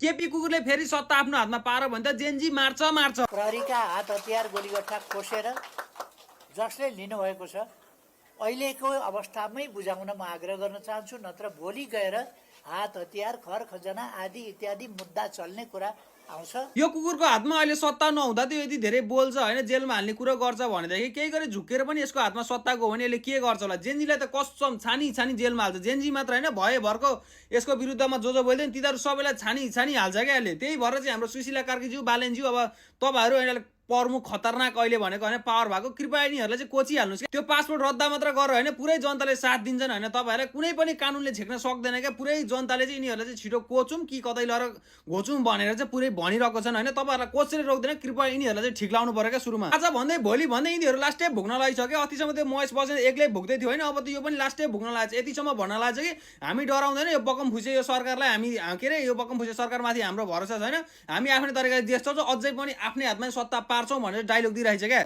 केपी कुकुरले फेरि सत्ता आफ्नो हातमा पार भने त जेनजी मार्छ। प्रहरीका हात हतियार गोलीगट्टा खोसेर जसले लिनुभएको छ अहिलेको अवस्थामै बुझाउन म आग्रह गर्न चाहन्छु, नत्र भोलि गएर हात हतियार खर खजना आदि इत्यादि मुद्दा चल्ने कुरा आउँछ। यो कुकुरको हातमा अहिले सत्ता नहुँदा त्यो यदि धेरै बोल्छ होइन, जेलमा हाल्ने कुरो गर्छ भनेदेखि केही गरी झुक्केर पनि यसको हातमा सत्ता गयो भने यसले के गर्छ होला। जेनजीलाई त कसम छानी जेलमा हाल्छ। जेनजी मात्र होइन, भरको यसको विरुद्धमा जो बोल्दैन तिनीहरू सबैलाई छानी हाल्छ क्या यसले। त्यही भएर चाहिँ हाम्रो सुशीला कार्कीज्यू, बालेनज्यू, अब तपाईँहरू अहिले प्रमुख खतरनाक अहिले भनेको होइन पावर भएको, कृपया यिनीहरूलाई चाहिँ कोचिहाल्नुहोस्। त्यो पासपोर्ट रद्द मात्र गरेर होइन, पुरै जनताले साथ दिन्छन् होइन, तपाईँहरूलाई कुनै पनि कानुनले छेक्न सक्दैन क्या। पुरै जनताले चाहिँ यिनीहरूलाई चाहिँ छिटो कोचौँ कि कतै लगेर घोचौँ भनेर चाहिँ पुरै भनिरहेको छन् होइन। तपाईँहरूलाई कसैले रोक्दैन, कृपया यिनीहरूलाई चाहिँ ठिक लाउनु पर्यो क्या सुरुमा। आज भन्दै भोलि भन्दै यिनीहरू लास्टै भुग्न लागिसक्यो। अतिसम्म त्यो महेश बस्नेत एक्लै भुग्दै थियो होइन, अब त यो पनि लास्टै भुग्न लागेको छ। यतिसम्म भन्न लागेको छ कि हामी डराउँदैन, यो बकम फुसे यो सरकारलाई, हामी के अरे यो बकम फुसे सरकारमाथि हाम्रो भरोसा छैन, हामी आफ्नै तरिकाले देश चल्छौँ, अझै पनि आफ्नै हातमा सत्ता पार्छौँ भनेर डाइलग दिइरहेछ क्या।